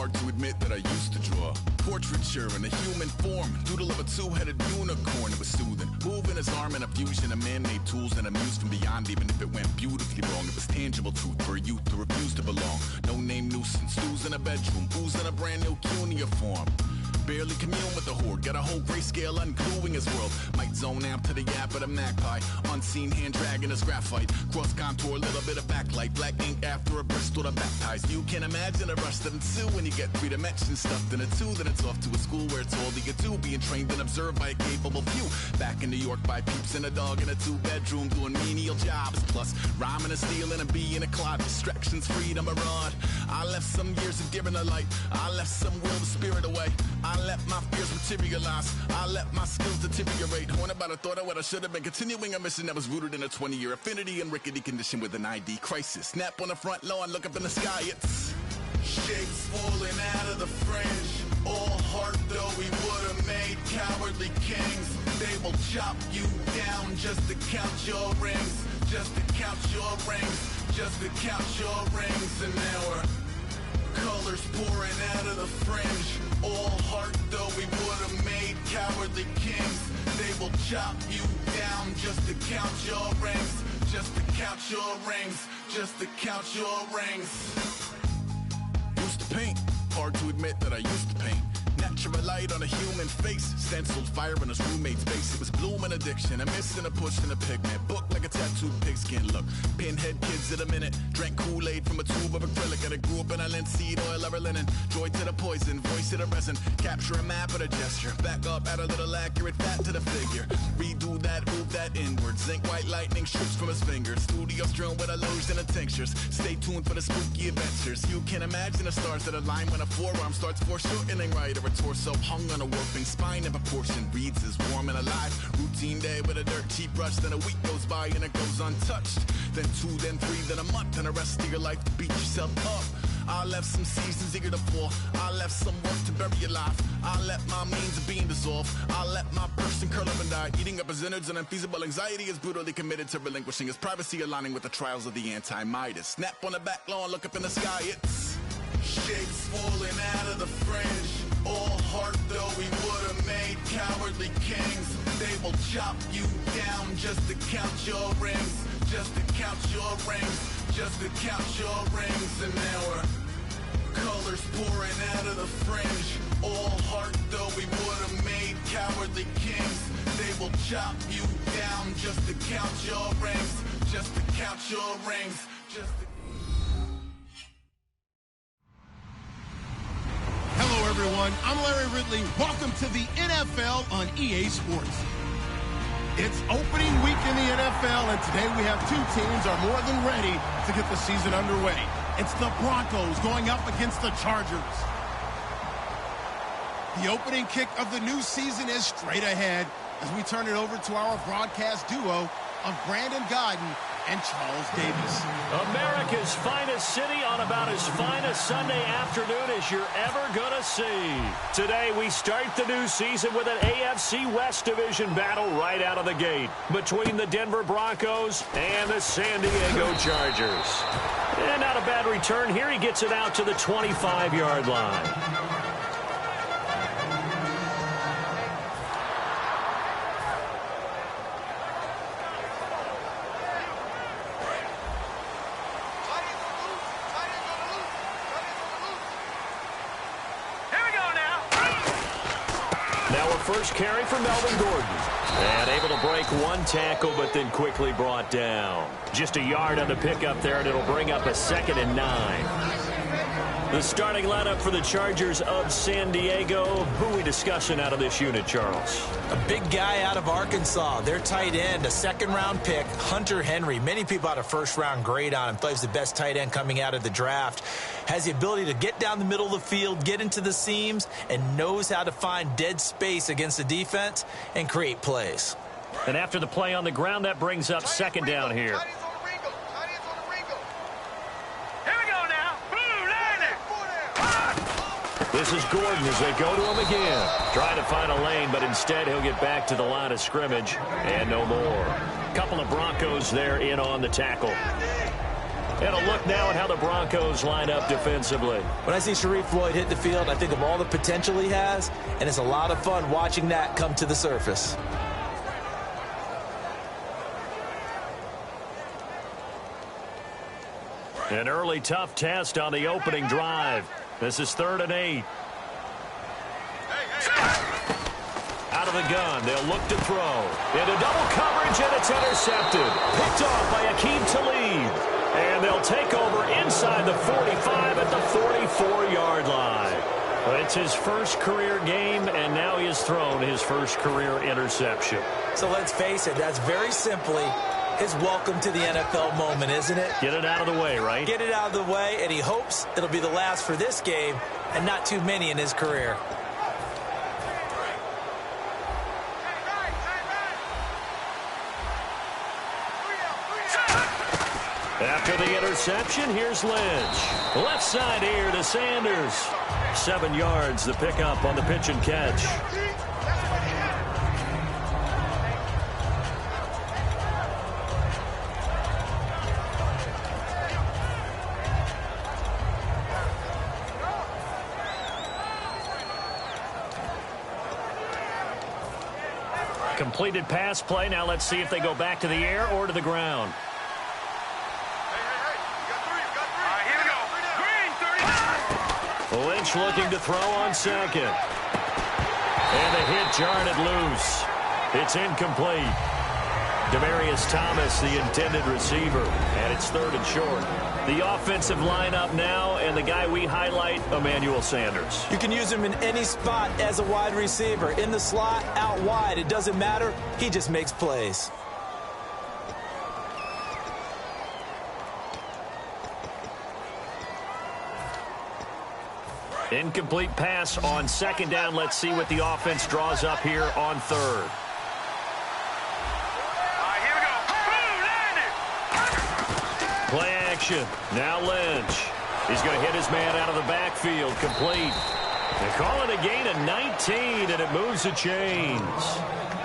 Hard to admit that I used to draw portraiture in a human form, doodle of a two-headed unicorn. It was soothing, moving his arm in a fusion of man-made tools and a muse from beyond. Even if it went beautifully wrong, it was tangible truth for a youth to refuse to belong. No name nuisance, who's in a bedroom, who's in a brand new cuneiform. Barely commune with the horde, got a whole grayscale ungluing his world. Might zone amp to the yap of the magpie, unseen hand dragging his graphite. Cross contour, little bit of backlight, black ink after a Bristol to baptize. You can imagine a rush that ensue when you get 3 dimensions stuffed in a 2. Then it's off to a school where it's all that you do, being trained and observed by a capable few. Back in New York by peeps and a dog in a 2-bedroom doing menial jobs. Plus rhyming and stealing and being a clod, distractions, freedom, a rod. I left some years of giving a light, I left some will the spirit away. I let my fears materialize, I let my skills deteriorate. Horn about a thought of what I should have been, continuing a mission that was rooted in a 20-year affinity and rickety condition with an ID crisis. Snap on the front lawn, look up in the sky, it's shapes falling out of the fringe. All heart though we would have made cowardly kings. They will chop you down just to count your rings, just to count your rings, just to count your rings. And now we're colors pouring out of the fringe. All heart though we would have made cowardly kings. They will chop you down just to count your rings, just to count your rings, just to count your rings. Used to paint, hard to admit that I used to paint. Natural light on a human face, stenciled fire in his roommate's face. It was bloom and addiction, a miss and a push and a pigment. Book like a tattooed pigskin look. Pinhead kids at a minute, drank Kool-Aid from a tube of acrylic. And I grew up in a linseed oil or a linen. Joy to the poison, voice to the resin. Capture a map of a gesture. Back up, add a little accurate fat to the figure. Redo that, move that inward. Zinc white lightning strips from his fingers. Studio strewn with a lotion and tinctures. Stay tuned for the spooky adventures. You can imagine the stars that align when a forearm starts foreshortening right, or a torso hung on a warping spine in proportion. Reads as warm and alive. Routine day with a dirt cheap brush. Then a week goes by and it goes untouched. Then 2, then 3, then a month, and the rest of your life to beat yourself up. I left some seasons eager to fall. I left some work to bury alive. I let my means of being dissolve. I let my person curl up and die. Eating up his innards and unfeasible anxiety is brutally committed to relinquishing his privacy, aligning with the trials of the anti-Midas. Snap on the back lawn, look up in the sky, it's shapes falling out of the fringe. All heart though we would have made cowardly kings. They will chop you down just to count your rings, just to count your rings, just to count your rings. And now we're colors pouring out of the fringe. All heart though we would have made cowardly kings. They will chop you down just to count your rings, just to count your rings, just to... Hello, everyone. I'm Larry Ridley. Welcome to the NFL on EA Sports. It's opening week in the NFL, and today we have 2 teams are more than ready to get the season underway. It's the Broncos going up against the Chargers. The opening kick of the new season is straight ahead as we turn it over to our broadcast duo of Brandon Godden and Charles Davis. America's finest city on about as fine a Sunday afternoon as you're ever gonna see. Today we start the new season with an AFC West Division battle right out of the gate between the Denver Broncos and the San Diego Chargers. And not a bad return here. He gets it out to the 25-yard line. First carry for Melvin Gordon. And able to break 1 tackle, but then quickly brought down. Just a yard on the pickup there, and it'll bring up a 2nd and 9. The starting lineup for the Chargers of San Diego. Who are we discussing out of this unit, Charles? A big guy out of Arkansas. Their tight end, a 2nd-round pick, Hunter Henry. Many people had a 1st-round grade on him. Thought he was the best tight end coming out of the draft. Has the ability to get down the middle of the field, get into the seams, and knows how to find dead space against the defense and create plays. And after the play on the ground, that brings up 2nd down here. This is Gordon as they go to him again. Trying to find a lane, but instead he'll get back to the line of scrimmage and no more. Couple of Broncos there in on the tackle. And a look now at how the Broncos line up defensively. When I see Sharif Floyd hit the field, I think of all the potential he has, and it's a lot of fun watching that come to the surface. An early tough test on the opening drive. This is 3rd and 8. Out of the gun, they'll look to throw. Into double coverage, and it's intercepted. Picked off by Akeem Talib. And they'll take over inside the 45 at the 44-yard line. It's his first career game, and now he has thrown his first career interception. So let's face it, that's very simply his welcome to the NFL moment, isn't it? Get it out of the way, right? Get it out of the way, and he hopes it'll be the last for this game and not too many in his career. After the interception, here's Lynch. Left side here to Sanders. 7 yards, the pickup on the pitch and catch. Completed pass play. Now let's see if they go back to the air or to the ground. Lynch looking to throw on second. And the hit jarred it loose. It's incomplete. Demaryius Thomas, the intended receiver. And it's 3rd and short. The offensive lineup now, and the guy we highlight, Emmanuel Sanders. You can use him in any spot as a wide receiver. In the slot, out wide. It doesn't matter. He just makes plays. Incomplete pass on 2nd down. Let's see what the offense draws up here on 3rd. Here we go. Play action. Now Lynch. He's going to hit his man out of the backfield. Complete. They call it a gain of 19, and it moves the chains.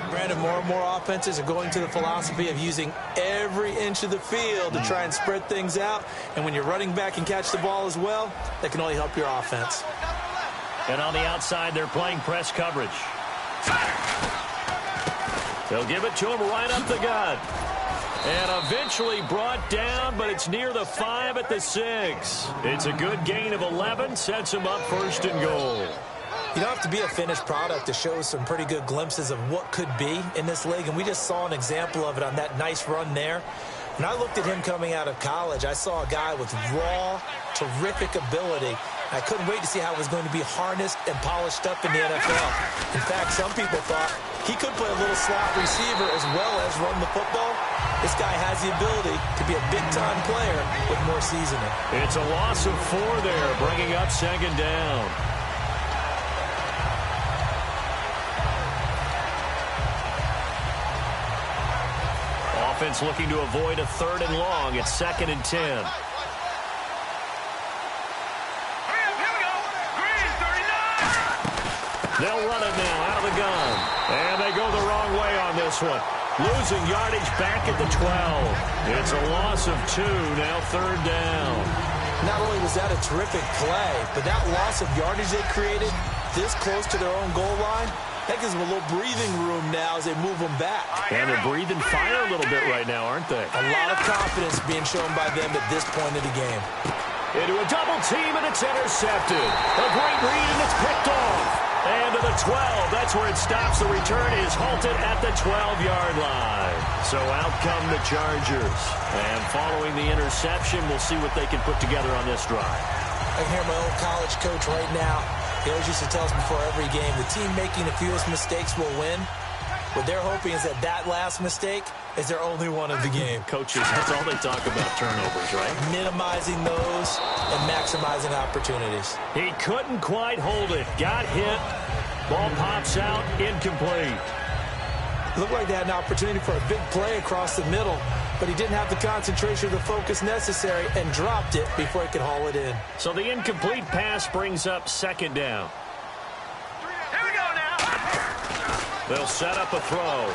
Brandon, more and more offenses are going to the philosophy of using every inch of the field to try and spread things out. And when you're running back and catch the ball as well, that can only help your offense. And on the outside, they're playing press coverage. They'll give it to him right up the gut. And eventually brought down, but it's near the 5 at the 6. It's a good gain of 11, sets him up 1st and goal. You don't have to be a finished product to show some pretty good glimpses of what could be in this league, and we just saw an example of it on that nice run there. When I looked at him coming out of college, I saw a guy with raw, terrific ability. I couldn't wait to see how it was going to be harnessed and polished up in the NFL. In fact, some people thought he could play a little slot receiver as well as run the football. This guy has the ability to be a big-time player with more seasoning. It's a loss of 4 there, bringing up 2nd down. Offense looking to avoid a 3rd and long. It's 2nd and 10. They'll run it now out of the gun. And they go the wrong way on this one. Losing yardage back at the 12. It's a loss of 2, now 3rd down. Not only was that a terrific play, but that loss of yardage they created this close to their own goal line, that gives them a little breathing room now as they move them back. And they're breathing fire a little bit right now, aren't they? A lot of confidence being shown by them at this point of the game. Into a double team, and it's intercepted. A great read, and it's picked off. And to the 12. That's where it stops. The return is halted at the 12-yard line. So out come the Chargers. And following the interception, we'll see what they can put together on this drive. I can hear my old college coach right now. He always used to tell us before every game, the team making the fewest mistakes will win. What they're hoping is that last mistake is their only one of the game. Coaches, that's all they talk about, turnovers, right? Minimizing those and maximizing opportunities. He couldn't quite hold it. Got hit. Ball pops out. Incomplete. It looked like they had an opportunity for a big play across the middle, but he didn't have the concentration or the focus necessary and dropped it before he could haul it in. So the incomplete pass brings up 2nd down. Here we go now. They'll set up a throw.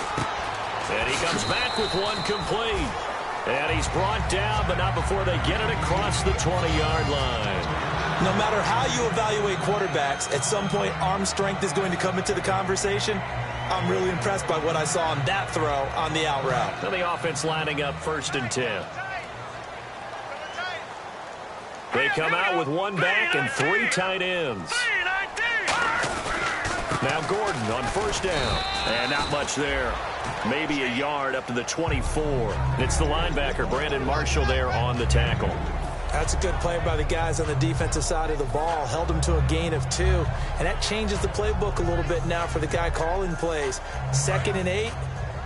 And he comes back with one complete. And he's brought down, but not before they get it across the 20-yard line. No matter how you evaluate quarterbacks, at some point arm strength is going to come into the conversation. I'm really impressed by what I saw on that throw on the out route. So the offense lining up 1st and 10. They come out with one back and 3 tight ends. Now Gordon on 1st down. And not much there. Maybe a yard up to the 24. It's the linebacker, Brandon Marshall, there on the tackle. That's a good play by the guys on the defensive side of the ball. Held him to a gain of 2. And that changes the playbook a little bit now for the guy calling plays. 2nd and 8.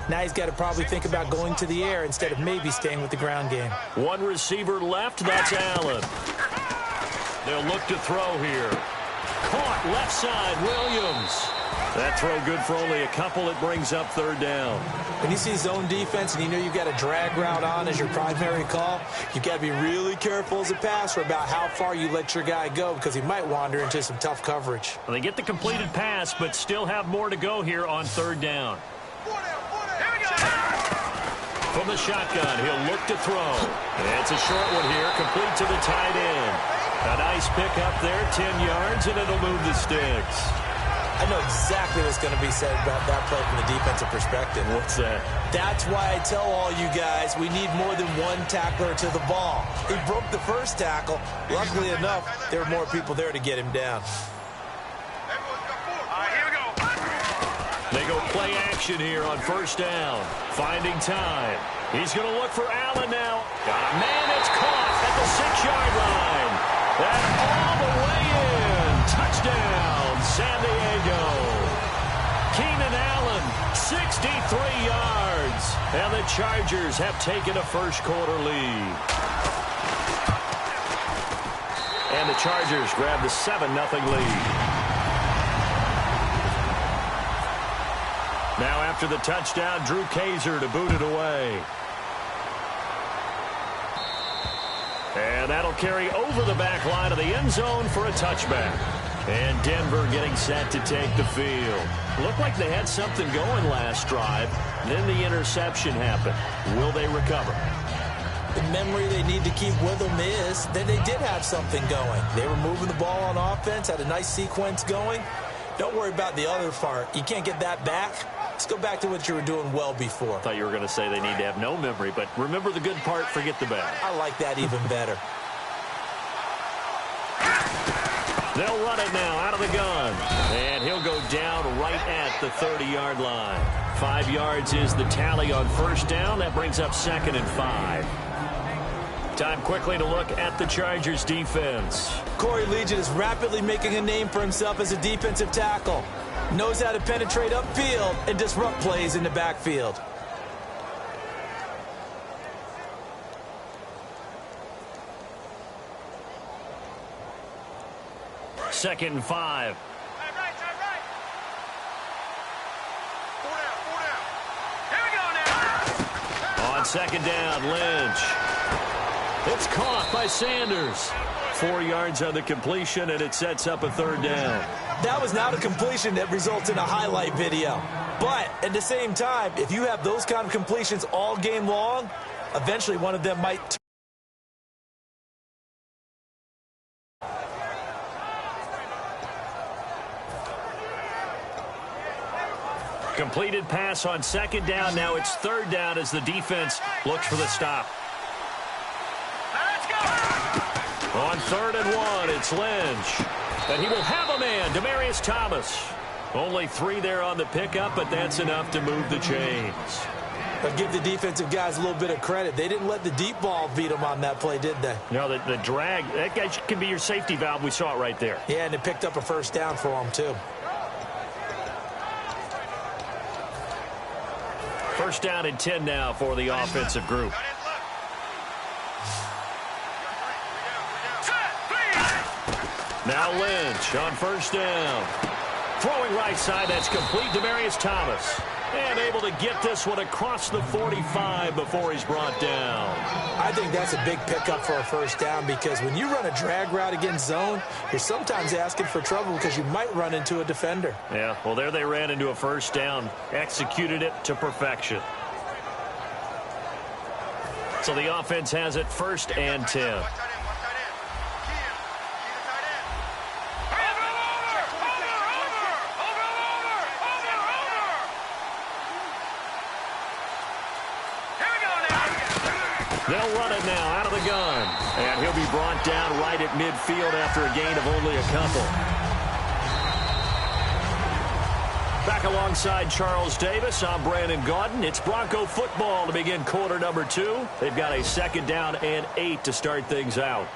Now he's got to probably think about going to the air instead of maybe staying with the ground game. One receiver left. That's Allen. They'll look to throw here. Caught left side, Williams. That throw good for only a couple. It brings up 3rd down. When you see zone defense and you know you've got a drag route on as your primary call, you've got to be really careful as a passer about how far you let your guy go because he might wander into some tough coverage. Well, they get the completed pass, but still have more to go here on 3rd down. From the shotgun, he'll look to throw. It's a short one here, complete to the tight end. A nice pick up there, 10 yards, and it'll move the sticks. I know exactly what's going to be said about that play from the defensive perspective. What's that? That's why I tell all you guys we need more than one tackler to the ball. He broke the first tackle. Luckily enough, there were more people there to get him down. Here we go. They go play action here on 1st down. Finding time. He's going to look for Allen now. Got a man. It's caught at the 6-yard line. And all the way in. Touchdown, San Diego. Keenan Allen, 63 yards. And the Chargers have taken a first-quarter lead. And the Chargers grab the 7-0 lead. Now after the touchdown, Drew Kaiser to boot it away. And that'll carry over the back line of the end zone for a touchback. And Denver getting set to take the field. Looked like they had something going last drive. Then the interception happened. Will they recover? The memory they need to keep with them is that they did have something going. They were moving the ball on offense, had a nice sequence going. Don't worry about the other part. You can't get that back. Let's go back to what you were doing well before. I thought you were going to say they need to have no memory, but remember the good part, forget the bad. I like that even better. They'll run it now out of the gun. And he'll go down right at the 30-yard line. 5 yards is the tally on 1st down. That brings up 2nd and 5. Time quickly to look at the Chargers defense. Corey Legion is rapidly making a name for himself as a defensive tackle. Knows how to penetrate upfield and disrupt plays in the backfield. Second and 5. Right. 4 down. Here we go now. On 2nd down, Lynch. It's caught by Sanders. 4 yards on the completion, and it sets up a 3rd down. That was not a completion that results in a highlight video. But at the same time, if you have those kind of completions all game long, eventually one of them might... Completed pass on 2nd down. Now it's 3rd down as the defense looks for the stop. Let's go. On 3rd and 1, it's Lynch. And he will have a man, Demaryius Thomas. Only 3 there on the pickup, but that's enough to move the chains. But give the defensive guys a little bit of credit. They didn't let the deep ball beat them on that play, did they? No, the drag, that guy can be your safety valve. We saw it right there. Yeah, and it picked up a 1st down for them, too. 1st down and 10 now for the offensive group. Now Lynch on 1st down. Throwing right side, that's complete. Demaryius Thomas. And able to get this one across the 45 before he's brought down. I think that's a big pickup for a 1st down because when you run a drag route against zone, you're sometimes asking for trouble because you might run into a defender. Yeah, well, there they ran into a 1st down. Executed it to perfection. So the offense has it 1st and 10. They'll run it now out of the gun. And he'll be brought down right at midfield after a gain of only a couple. Back alongside Charles Davis, I'm Brandon Gaudin. It's Bronco football to begin quarter number 2. They've got a 2nd down and 8 to start things out.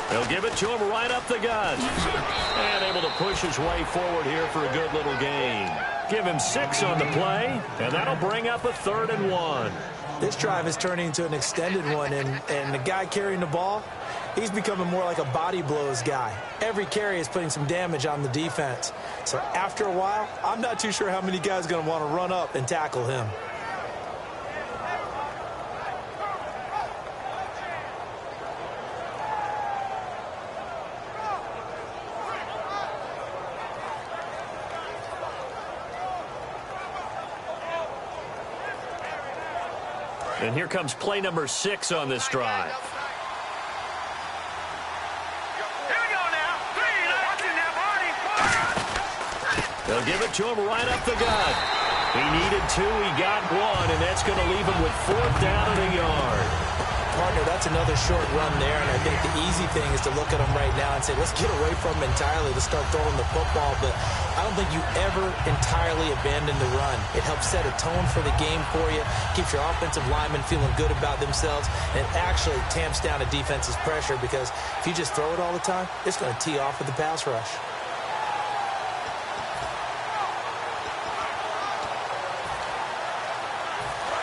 They'll give it to him right up the gut. And able to push his way forward here for a good little gain. Give him 6 on the play, and that'll bring up a 3rd and 1. This drive is turning into an extended one, and the guy carrying the ball, he's becoming more like a body blows guy. Every carry is putting some damage on the defense. So after a while, I'm not too sure how many guys are going to want to run up and tackle him. And here comes play number 6 on this drive. Here we go now. 3, watching that body. They'll give it to him right up the gut. He needed 2, he got 1, and that's going to leave him with 4th down and a yard. Partner, that's another short run there, and I think the easy thing is to look at him right now and say, let's get away from him entirely. Let's start throwing the football, but I don't think you ever entirely abandon the run. It helps set a tone for the game for you, keeps your offensive linemen feeling good about themselves, and it actually tamps down a defense's pressure because if you just throw it all the time, it's going to tee off with the pass rush.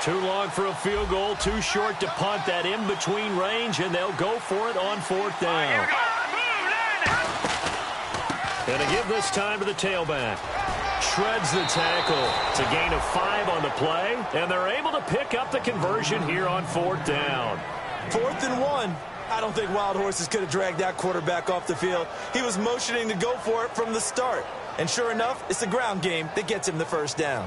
Too long for a field goal, too short to punt that in-between range, and they'll go for it on 4th down. And to give this time to the tailback. Shreds the tackle. It's a gain of 5 on the play, and they're able to pick up the conversion here on 4th down. 4th and 1. I don't think Wild Horses could have dragged that quarterback off the field. He was motioning to go for it from the start. And sure enough, it's the ground game that gets him the 1st down.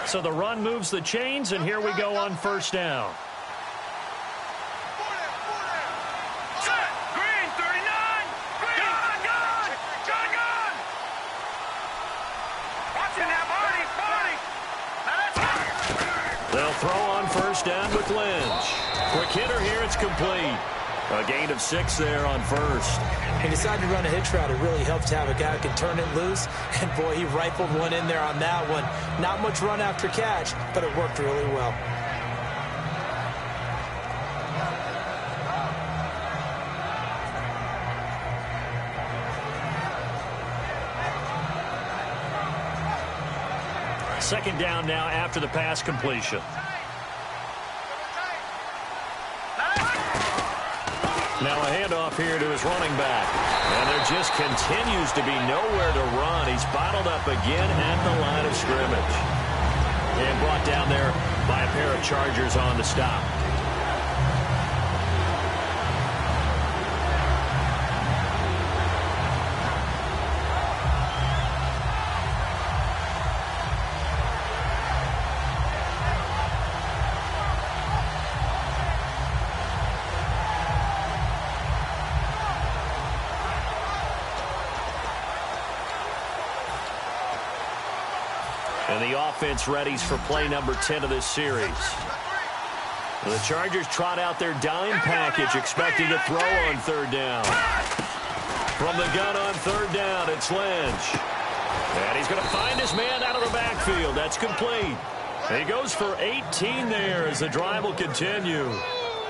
So the run moves the chains, and here we go on 1st down. Set. Green, 39. Green. Gun. Watching that body. They'll throw on 1st down with Lynch. Quick hitter here, it's complete. A gain of 6 there on 1st. He decided to run a hitch route. It really helps to have a guy who can turn it loose. And, boy, he rifled one in there on that one. Not much run after catch, but it worked really well. Second down now after the pass completion. Now a handoff here to his running back. And there just continues to be nowhere to run. He's bottled up again at the line of scrimmage. And brought down there by a pair of Chargers on the stop. And the offense readies for play number 10 of this series. The Chargers trot out their dime package, expecting a throw on 3rd down. From the gun on 3rd down, it's Lynch. And he's going to find his man out of the backfield. That's complete. He goes for 18 there as the drive will continue.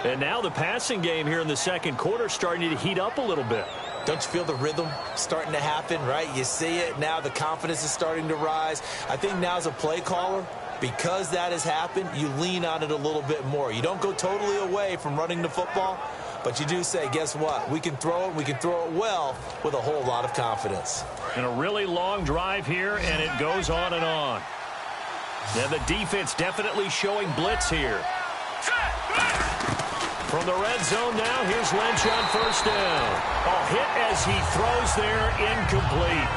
And now the passing game here in the second quarter starting to heat up a little bit. Don't you feel the rhythm starting to happen, right? You see it. Now the confidence is starting to rise. I think now as a play caller, because that has happened, you lean on it a little bit more. You don't go totally away from running the football, but you do say, guess what? We can throw it. We can throw it well with a whole lot of confidence. And a really long drive here, and it goes on and on. And the defense definitely showing blitz here. From the red zone now, here's Lynch on first down. A hit as he throws there, incomplete.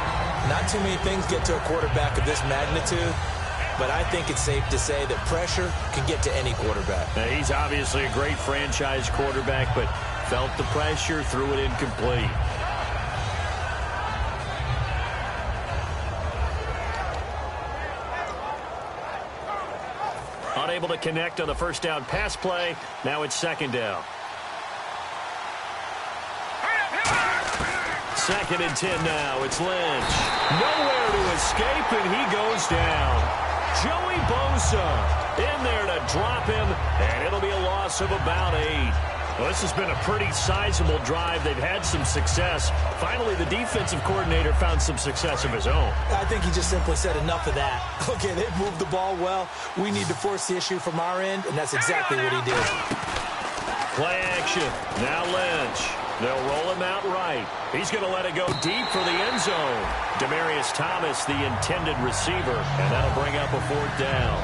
Not too many things get to a quarterback of this magnitude, but I think it's safe to say that pressure can get to any quarterback. Now, he's obviously a great franchise quarterback, but felt the pressure, threw it incomplete. Unable to connect on the first down pass play. Now it's second down. 2nd and 10 now. It's Lynch. Nowhere to escape, and he goes down. Joey Bosa in there to drop him, and it'll be a loss of about 8. Well, this has been a pretty sizable drive. They've had some success. Finally, the defensive coordinator found some success of his own. I think he just simply said enough of that. Okay, they've moved the ball well. We need to force the issue from our end, and that's exactly what he did. Play action. Now Lynch. They'll roll him out right. He's going to let it go deep for the end zone. Demaryius Thomas, the intended receiver, and that'll bring up a 4th down.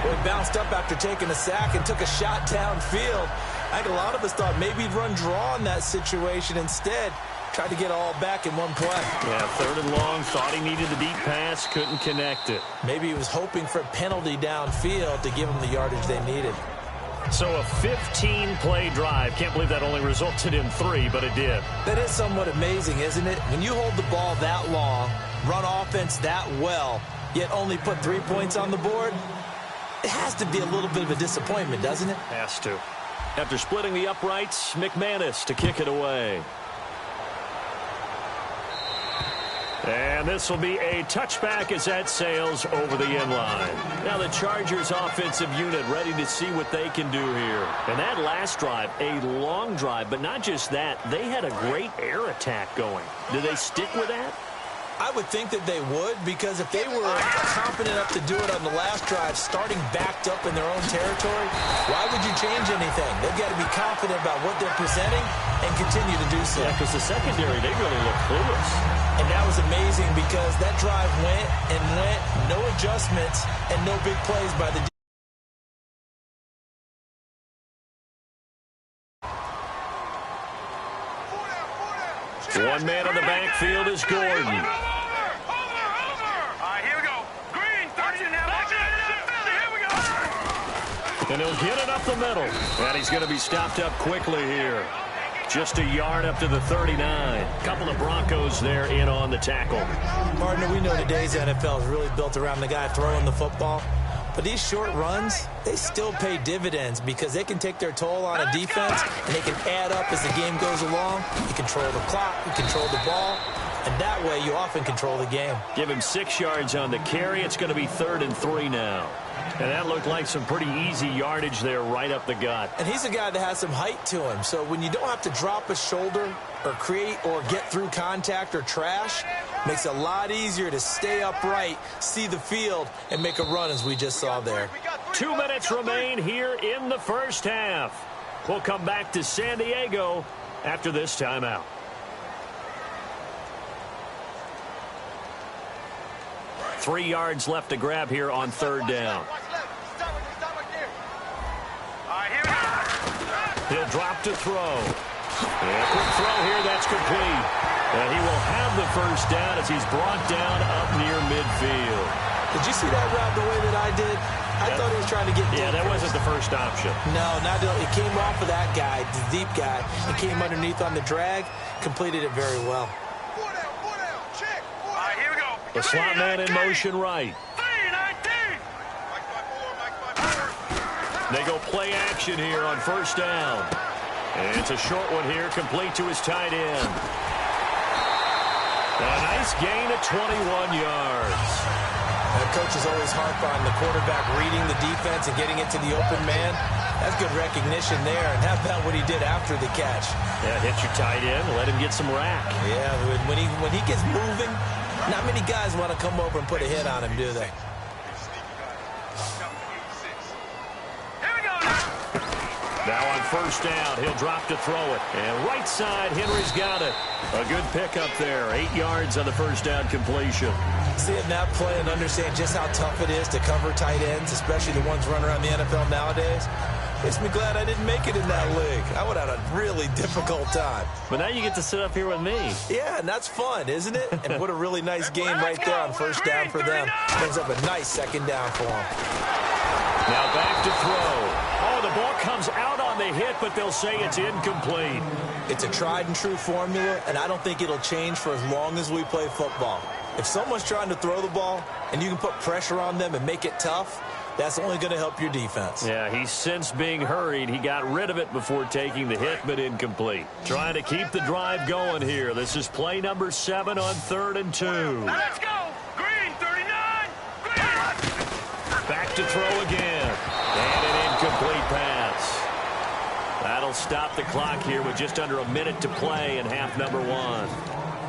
Well, he bounced up after taking a sack and took a shot downfield. I think a lot of us thought maybe he'd run draw in that situation. Instead, tried to get all back in one play. Yeah, 3rd and long. Thought he needed the deep pass. Couldn't connect it. Maybe he was hoping for a penalty downfield to give him the yardage they needed. So a 15-play drive. Can't believe that only resulted in 3, but it did. That is somewhat amazing, isn't it? When you hold the ball that long, run offense that well, yet only put 3 points on the board, it has to be a little bit of a disappointment, doesn't it? Has to. After splitting the uprights, McManus to kick it away. And this will be a touchback as that sails over the end line. Now the Chargers offensive unit ready to see what they can do here. And that last drive, a long drive, but not just that. They had a great air attack going. Do they stick with that? I would think that they would, because if they were confident enough to do it on the last drive, starting backed up in their own territory, why would you change anything? They've got to be confident about what they're presenting and continue to do so. Yeah, because the secondary, they really look clueless. And that was amazing because that drive went and went, no adjustments and no big plays by the defense. One man on the backfield is Gordon. Here we go. Green, 30 now. Here we go. And he'll get it up the middle. And he's going to be stopped up quickly here. Just a yard up to the 39. Couple of Broncos there in on the tackle. Partner, we know today's NFL is really built around the guy throwing the football. But these short runs, they still pay dividends because they can take their toll on a defense and they can add up as the game goes along. You control the clock, you control the ball, and that way you often control the game. Give him 6 yards on the carry. It's going to be 3rd and 3 now. And that looked like some pretty easy yardage there right up the gut. And he's a guy that has some height to him. So when you don't have to drop a shoulder or create or get through contact or trash, makes it a lot easier to stay upright, see the field, and make a run as we just saw there. 2 minutes remain here in the first half. We'll come back to San Diego after this timeout. Three yards left to grab here on 3rd down. He'll drop to throw. And a quick throw here, that's complete. And he will have the first down as he's brought down up near midfield. Did you see that route the way that I did? I thought he was trying to get deep. Yeah, that wasn't the first option. No, not at all. It came off of that guy, the deep guy. It came underneath on the drag, completed it very well. Here we go. The slot man in motion right. 3-19. They go play action here on first down. And it's a short one here, complete to his tight end. A nice gain of 21 yards. Coaches always harp on the quarterback reading the defense and getting it to the open man. That's good recognition there, and how about what he did after the catch? Yeah, hit your tight end, let him get some rack. Yeah, when he gets moving, not many guys want to come over and put a hit on him, do they? Now on first down, he'll drop to throw it. And right side, Henry's got it. A good pickup there. 8 yards on the first down completion. Seeing that play and understand just how tough it is to cover tight ends, especially the ones running around the NFL nowadays, makes me glad I didn't make it in that league. I would have had a really difficult time. But now you get to sit up here with me. Yeah, and that's fun, isn't it? And what a really nice game right there on first down for them. Brings up a nice second down for them. Now back to throw. Oh, the ball comes out on the hit, but they'll say it's incomplete. It's a tried-and-true formula, and I don't think it'll change for as long as we play football. If someone's trying to throw the ball and you can put pressure on them and make it tough, that's only going to help your defense. Yeah, he's since being hurried. He got rid of it before taking the hit, but incomplete. Trying to keep the drive going here. This is play number 7 on 3rd and 2. Let's go. Green, 39. Green. Back to throw again. And an incomplete pass. That'll stop the clock here with just under a minute to play in half number 1.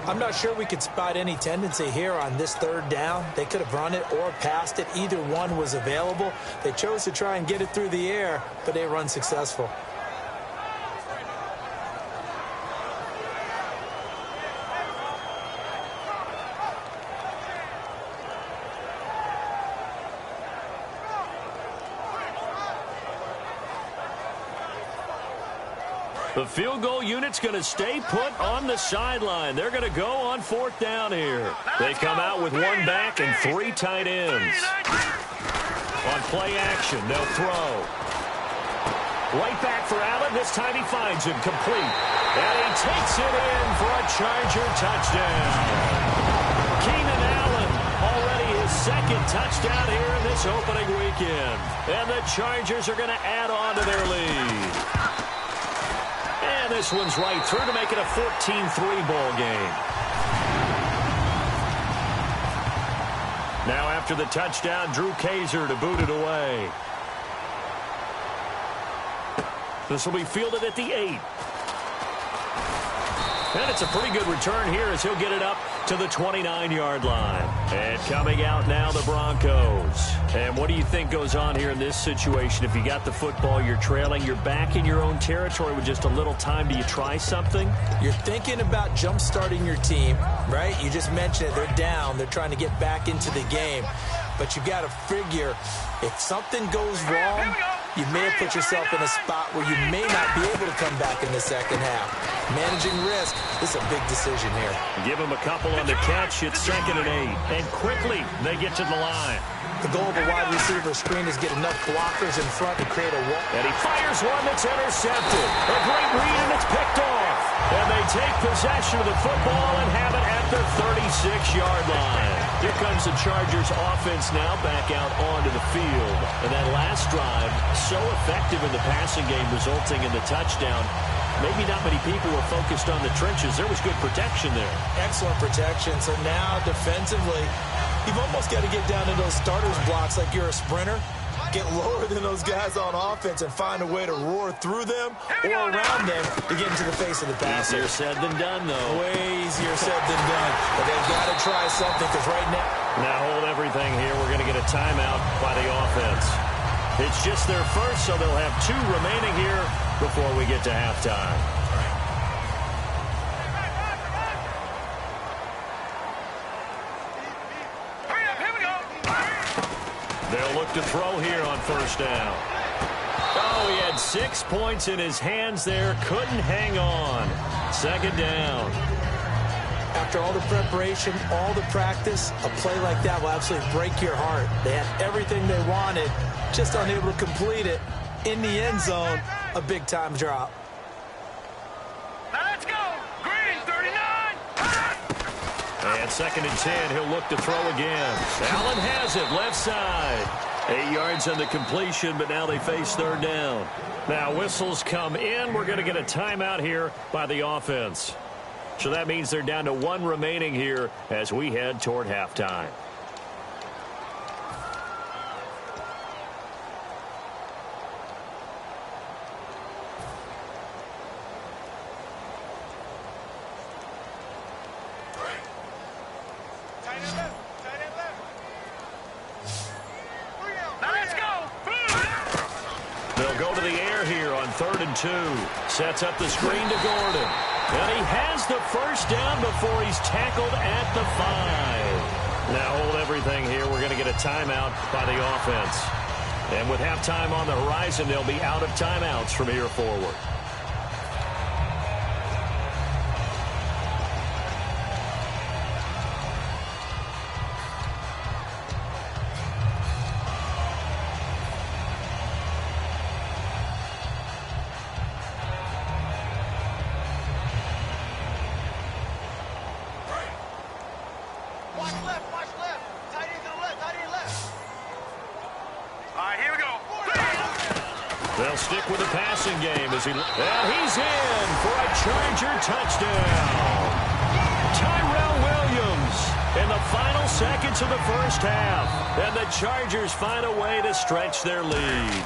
I'm not sure we could spot any tendency here on this 3rd down. They could have run it or passed it. Either one was available. They chose to try and get it through the air, but they run successful. The field goal unit's going to stay put on the sideline. They're going to go on 4th down here. They come out with 1 back and 3 tight ends. On play action, they'll throw. Right back for Allen. This time he finds him complete. And he takes it in for a Charger touchdown. Keenan Allen, already his 2nd touchdown here in this opening weekend. And the Chargers are going to add on to their lead. And this one's right through to make it a 14-3 ball game. Now after the touchdown, Drew Kaiser to boot it away. This will be fielded at the 8. And it's a pretty good return here as he'll get it up to the 29-yard line. And coming out now, the Broncos. And what do you think goes on here in this situation? If you got the football, you're trailing, you're back in your own territory with just a little time. Do you try something? You're thinking about jump-starting your team, right? You just mentioned it. They're down. They're trying to get back into the game. But you got to figure, if something goes wrong, you may have put yourself in a spot where you may not be able to come back in the second half. Managing risk, this is a big decision here. Give him a couple on the catch. It's 2nd and 8. And quickly, they get to the line. The goal of a wide receiver screen is get enough blockers in front to create a wall. And he fires one that's intercepted. A great read, and it's picked off. And they take possession of the football and have it at the 36-yard line. Here comes the Chargers offense now back out onto the field. And that last drive, so effective in the passing game, resulting in the touchdown. Maybe not many people were focused on the trenches. There was good protection there. Excellent protection. So now defensively, you've almost got to get down to those starters blocks like you're a sprinter. Get lower than those guys on offense and find a way to roar through them or around them to get into the face of the passer. Easier said than done, though. Way easier said than done. But they've got to try something because right now... Now hold everything here. We're going to get a timeout by the offense. It's just their first, so they'll have 2 remaining here before we get to halftime. They'll look to throw here on first down. Oh, he had 6 points in his hands there. Couldn't hang on. 2nd down. After all the preparation, all the practice, a play like that will absolutely break your heart. They had everything they wanted, just unable to complete it. In the end zone, a big-time drop. Let's go. Green, 39. And 2nd and 10, he'll look to throw again. Allen has it, left side. 8 yards on the completion, but now they face 3rd down. Now whistles come in. We're going to get a timeout here by the offense. So that means they're down to 1 remaining here as we head toward halftime. Go to the air here on 3rd and 2. Sets up the screen to Gordon. And he has the first down before he's tackled at the 5. Now hold everything here. We're going to get a timeout by the offense. And with halftime on the horizon, they'll be out of timeouts from here forward. They'll stick with the passing game as and he's in for a Charger touchdown. Tyrell Williams in the final seconds of the first half. And the Chargers find a way to stretch their lead.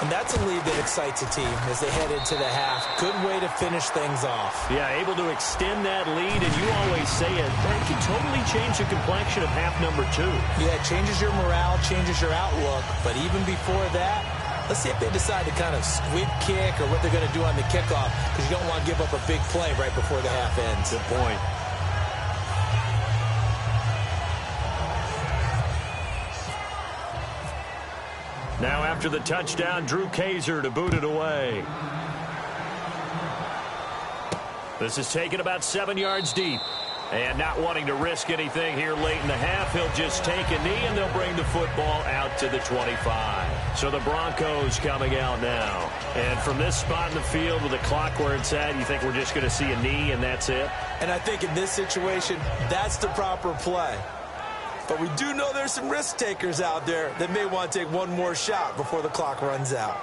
And that's a lead that excites a team as they head into the half. Good way to finish things off. Yeah, able to extend that lead, and you always say it, that can totally change the complexion of half number 2. Yeah, it changes your morale, changes your outlook. But even before that, let's see if they decide to kind of squib kick or what they're going to do on the kickoff, because you don't want to give up a big play right before the half ends. Good point. Now after the touchdown, Drew Kaiser to boot it away. This is taken about 7 yards deep. And not wanting to risk anything here late in the half, he'll just take a knee, and they'll bring the football out to the 25. So the Broncos coming out now. And from this spot in the field with the clock where it's at, you think we're just going to see a knee and that's it? And I think in this situation, that's the proper play. But we do know there's some risk takers out there that may want to take one more shot before the clock runs out.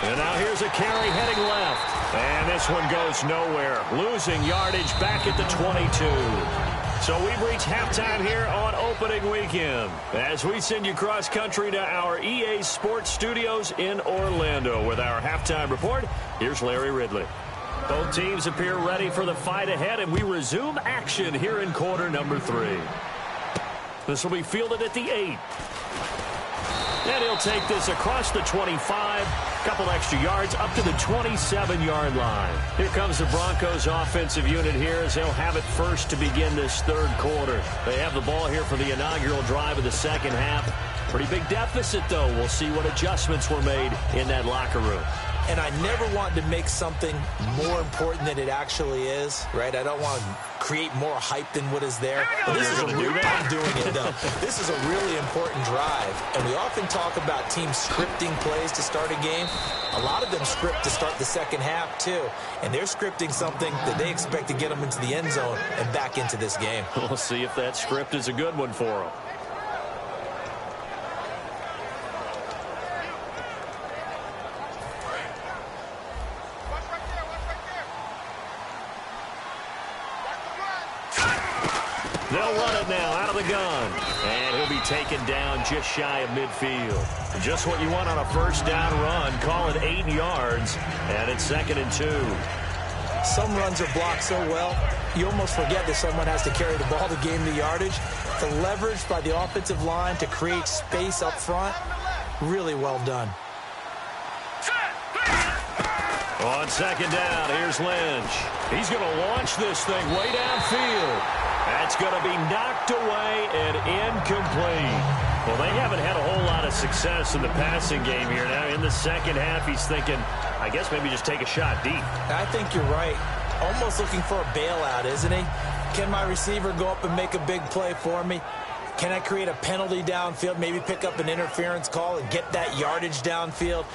And now here's a carry heading left. And this one goes nowhere. Losing yardage back at the 22. So we've reached halftime here on opening weekend as we send you cross-country to our EA Sports Studios in Orlando with our halftime report. Here's Larry Ridley. Both teams appear ready for the fight ahead, and we resume action here in quarter number 3. This will be fielded at the 8. And he'll take this across the 25, couple extra yards up to the 27-yard line. Here comes the Broncos offensive unit here as they'll have it first to begin this third quarter. They have the ball here for the inaugural drive of the second half. Pretty big deficit, though. We'll see what adjustments were made in that locker room. And I never want to make something more important than it actually is, right? I don't want to create more hype than what is there. But this is I'm doing it, though. This is a really important drive. And we often talk about teams scripting plays to start a game. A lot of them script to start the second half, too. And they're scripting something that they expect to get them into the end zone and back into this game. We'll see if that script is a good one for them. They'll run it now out of the gun. And he'll be taken down just shy of midfield. Just what you want on a first down run. Call it 8 yards. And it's 2nd and 2. Some runs are blocked so well, you almost forget that someone has to carry the ball to gain the yardage. The leverage by the offensive line to create space up front, really well done. On second down, here's Lynch. He's going to launch this thing way downfield. That's going to be knocked away and incomplete. Well, they haven't had a whole lot of success in the passing game here. Now, in the second half, he's thinking, I guess maybe just take a shot deep. I think you're right. Almost looking for a bailout, isn't he? Can my receiver go up and make a big play for me? Can I create a penalty downfield, maybe pick up an interference call and get that yardage downfield?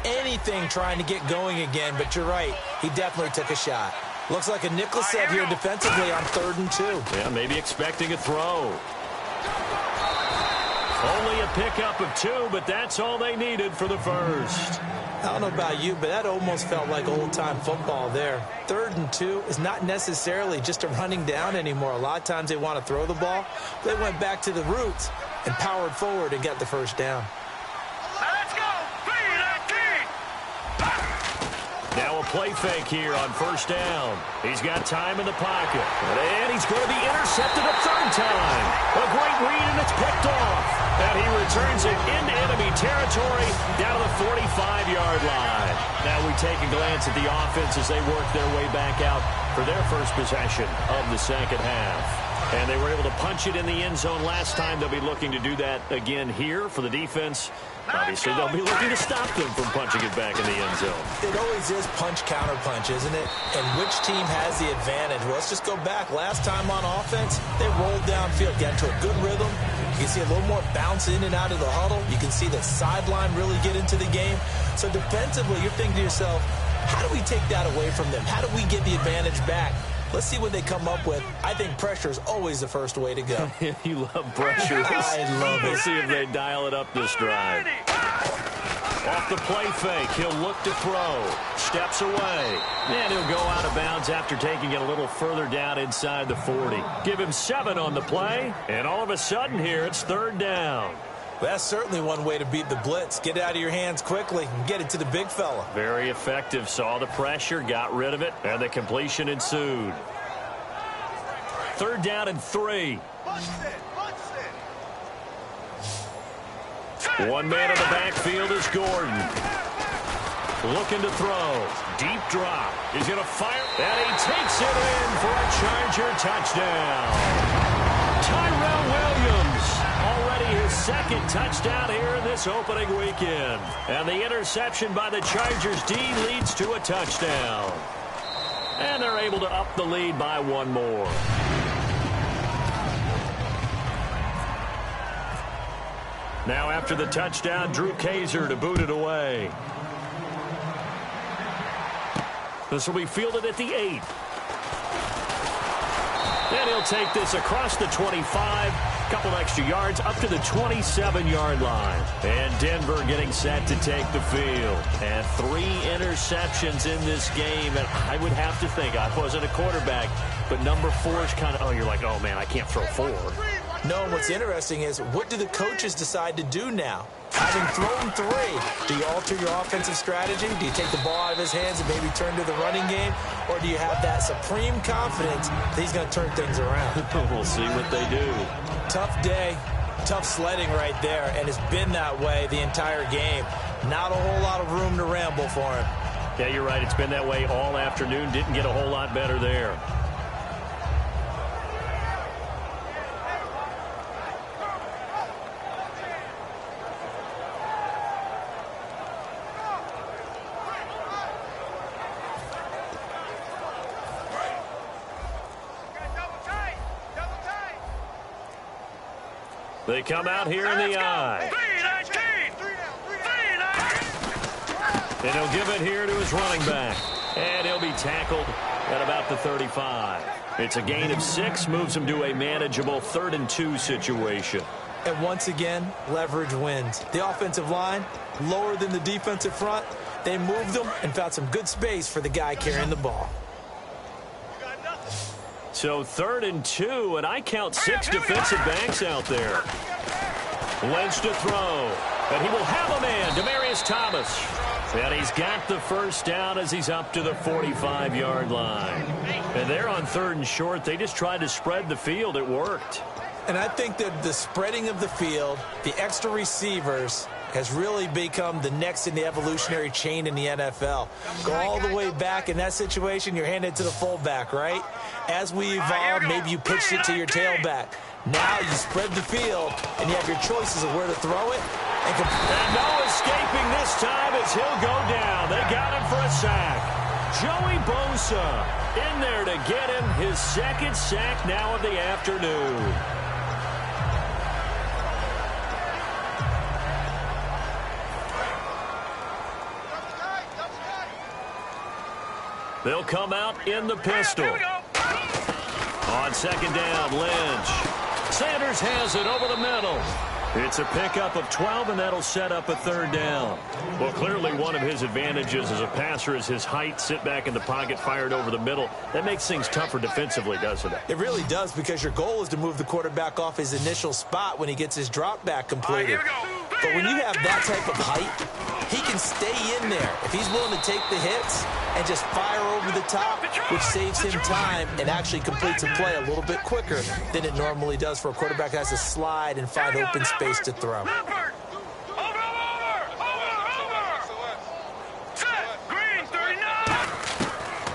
Anything trying to get going again, but you're right. He definitely took a shot. Looks like a nickel set here defensively on 3rd and 2. Yeah, maybe expecting a throw. Only a pickup of 2, but that's all they needed for the first. I don't know about you, but that almost felt like old-time football there. 3rd and 2 is not necessarily just a running down anymore. A lot of times they want to throw the ball. They went back to the roots and powered forward and got the first down. Let's go! Now a play fake here on 1st down. He's got time in the pocket. And he's going to be intercepted a 3rd time. A great read, and it's picked off. And he returns it into enemy territory down to the 45-yard line. Now we take a glance at the offense as they work their way back out for their first possession of the second half. And they were able to punch it in the end zone last time. They'll be looking to do that again here for the defense. Obviously, they'll be looking to stop them from punching it back in the end zone. It always is punch-counter-punch, isn't it? And which team has the advantage? Well, let's just go back. Last time on offense, they rolled downfield, got into a good rhythm. You can see a little more bounce in and out of the huddle. You can see the sideline really get into the game. So defensively, you're thinking to yourself, how do we take that away from them? How do we get the advantage back? Let's see what they come up with. I think pressure is always the first way to go. You love pressure. I love it. We'll see if they dial it up this drive. Off the play fake, he'll look to throw. Steps away. And he'll go out of bounds after taking it a little further down inside the 40. Give him 7 on the play. And all of a sudden here, it's 3rd down. That's certainly one way to beat the blitz. Get it out of your hands quickly and get it to the big fella. Very effective. Saw the pressure, got rid of it, and the completion ensued. 3rd down and 3. One man in the backfield is Gordon. Looking to throw. Deep drop. He's going to fire. And he takes it in for a Charger touchdown. Tyrell Williams. Already his 2nd touchdown here in this opening weekend. And the interception by the Chargers D leads to a touchdown. And they're able to up the lead by 1 more. Now after the touchdown, Drew Kaiser to boot it away. This will be fielded at the 8. And he'll take this across the 25. Couple extra yards up to the 27-yard line. And Denver getting set to take the field. And 3 interceptions in this game. And I would have to think, I wasn't a quarterback, but number 4 is kind of, oh, you're like, oh, man, I can't throw 4. No, what's interesting is, what do the coaches decide to do now? Having thrown 3, do you alter your offensive strategy? Do you take the ball out of his hands and maybe turn to the running game? Or do you have that supreme confidence that he's going to turn things around? We'll see what they do. Tough day, tough sledding right there, and it's been that way the entire game. Not a whole lot of room to ramble for him. Yeah, you're right. It's been that way all afternoon. Didn't get a whole lot better there. They come out here in the I. And he'll give it here to his running back. And he'll be tackled at about the 35. It's a gain of 6, moves him to a manageable 3rd and 2 situation. And once again, leverage wins. The offensive line, lower than the defensive front. They moved them and found some good space for the guy carrying the ball. So 3rd and 2, and I count 6 defensive backs out there. Lynch to throw, and he will have a man, Demaryius Thomas. And he's got the first down as he's up to the 45-yard line. And they're on 3rd and short. They just tried to spread the field. It worked. And I think that the spreading of the field, the extra receivers, has really become the next in the evolutionary chain in the NFL. Go all the way back in that situation, you're handed to the fullback, right? As we evolve, maybe you pitched it to your tailback. Now you spread the field, and you have your choices of where to throw it. And no escaping this time as he'll go down. They got him for a sack. Joey Bosa in there to get him his second sack now of the afternoon. They'll come out in the pistol. On second down, Lynch. Sanders has it over the middle. It's a pickup of 12, and that'll set up a third down. Well, clearly one of his advantages as a passer is his height. Sit back in the pocket, fired over the middle. That makes things tougher defensively, doesn't it? It really does, because your goal is to move the quarterback off his initial spot when he gets his drop back completed. But when you have that type of height, he can stay in there if he's willing to take the hits and just fire over the top, which saves him time and actually completes a play a little bit quicker than it normally does for a quarterback that has to slide and find open space to throw.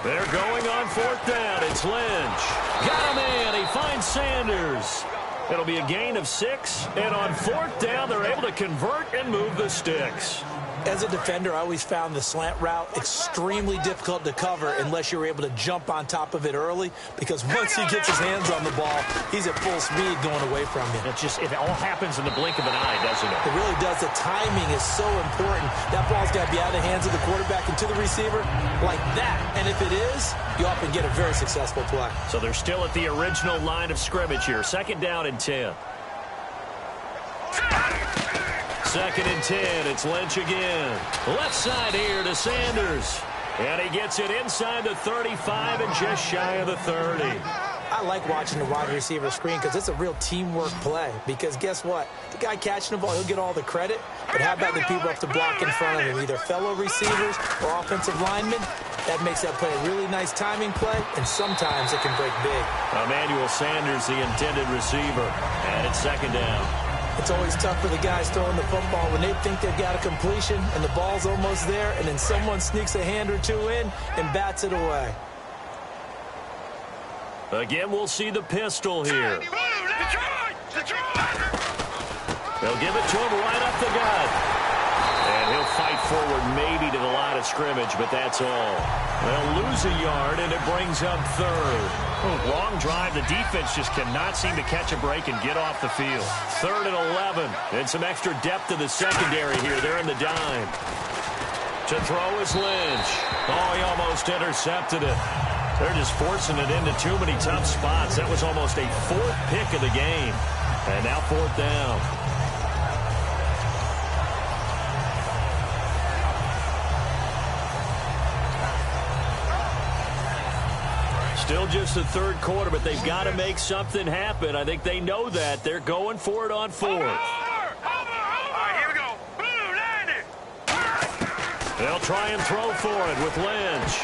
They're going on fourth down. It's Lynch. Got him in. He finds Sanders. It'll be a gain of 6, and on fourth down, they're able to convert and move the sticks. As a defender, I always found the slant route extremely difficult to cover unless you're able to jump on top of it early, because once he gets his hands on the ball, he's at full speed going away from you. It all happens in the blink of an eye, doesn't it? It really does. The timing is so important. That ball's got to be out of the hands of the quarterback and to the receiver like that. And if it is, you often get a very successful play. So they're still at the original line of scrimmage here. Second down and 10. Second and 10, it's Lynch again. Left side here to Sanders. And he gets it inside the 35 and just shy of the 30. I like watching the wide receiver screen because it's a real teamwork play. Because guess what? The guy catching the ball, he'll get all the credit. But how about the people up to block in front of him, either fellow receivers or offensive linemen? That makes that play a really nice timing play, and sometimes it can break big. Emmanuel Sanders, the intended receiver. And it's second down. It's always tough for the guys throwing the football when they think they've got a completion and the ball's almost there, and then someone sneaks a hand or two in and bats it away. Again, we'll see the pistol here. They'll give it to him right up the gut. And he'll fight forward maybe to the line of scrimmage, but that's all. They'll lose a yard, and it brings up third. Long drive. The defense just cannot seem to catch a break and get off the field. Third and 11. And some extra depth to the secondary here. They're in the dime. To throw is Lynch. Oh, he almost intercepted it. They're just forcing it into too many tough spots. That was almost a fourth pick of the game. And now fourth down. Still just the third quarter, but they've got to make something happen. I think they know that. They're going for it on fourth. All right, here we go. They'll try and throw for it with Lynch.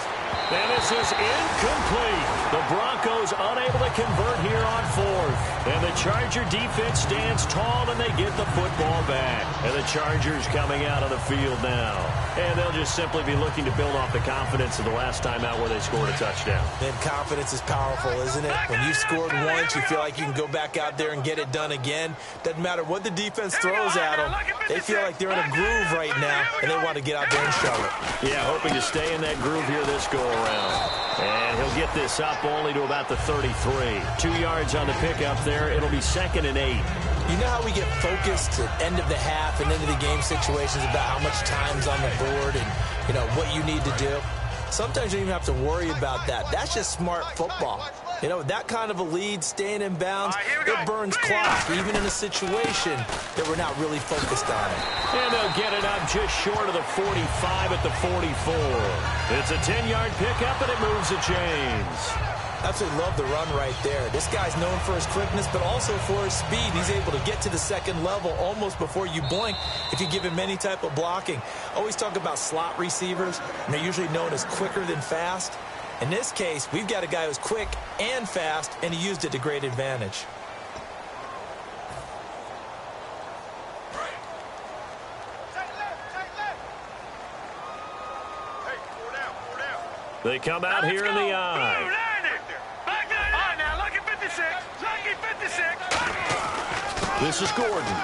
And this is incomplete. The Broncos unable to convert here on fourth. And the Charger defense stands tall, and they get the football back. And the Chargers coming out of the field now. And they'll just simply be looking to build off the confidence of the last time out where they scored a touchdown. And confidence is powerful, isn't it? When you scored once, you feel like you can go back out there and get it done again. Doesn't matter what the defense throws at them. They feel like they're in a groove right now, and they want to get out there and show it. Yeah, hoping to stay in that groove here this go-around. And he'll get this up only to about the 33. 2 yards on the pickup there. It'll be second and 8. You know how we get focused at end of the half and end of the game situations about how much time's on the board and, you know, what you need to do? Sometimes you don't even have to worry about that. That's just smart football. You know, that kind of a lead, staying in bounds, it burns clock, even in a situation that we're not really focused on it. And they'll get it up just short of the 45 at the 44. It's a 10-yard pickup, and it moves the chains. Absolutely love the run right there. This guy's known for his quickness, but also for his speed. He's able to get to the second level almost before you blink if you give him any type of blocking. Always talk about slot receivers, and they're usually known as quicker than fast. In this case, we've got a guy who's quick and fast, and he used it to great advantage. They come out here in the eye. All right, now, lucky 56. Lucky 56. This is Gordon.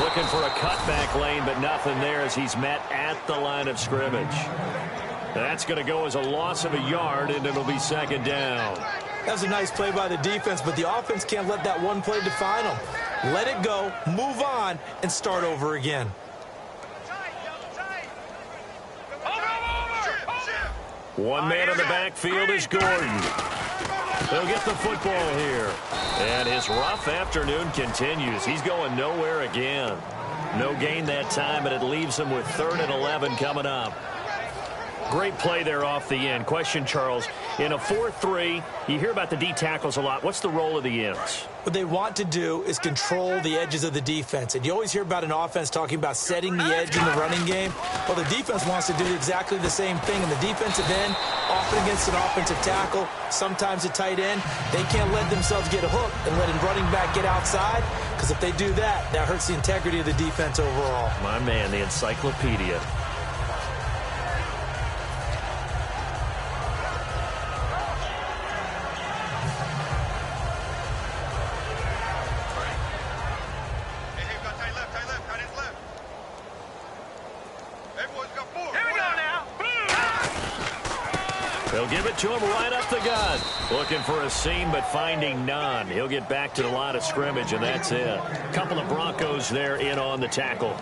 Looking for a cutback lane, but nothing there as he's met at the line of scrimmage. That's going to go as a loss of a yard, and it'll be second down. That was a nice play by the defense, but the offense can't let that one play define them. Let it go, move on, and start over again. One man in the backfield is Gordon. He'll get the football here. And his rough afternoon continues. He's going nowhere again. No gain that time, but it leaves him with 3rd and 11 coming up. Great play there off the end. Question, Charles, in a 4-3, you hear about the D tackles a lot. What's the role of the ends? What they want to do is control the edges of the defense. And you always hear about an offense talking about setting the edge in the running game. Well, the defense wants to do exactly the same thing. And the defensive end, often against an offensive tackle, sometimes a tight end, they can't let themselves get hooked and let a running back get outside. Because if they do that, that hurts the integrity of the defense overall. My man, the encyclopedia. They'll give it to him right up the gut. Looking for a seam, but finding none. He'll get back to the line of scrimmage, and that's it. A couple of Broncos there in on the tackle.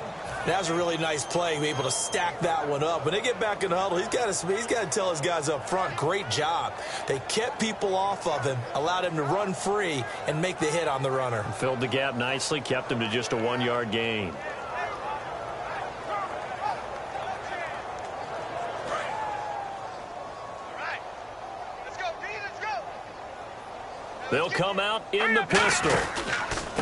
That was a really nice play, be able to stack that one up. When they get back in the huddle, he's got to tell his guys up front, great job. They kept people off of him, allowed him to run free, and make the hit on the runner. Filled the gap nicely, kept him to just a 1-yard gain. They'll come out in the pistol.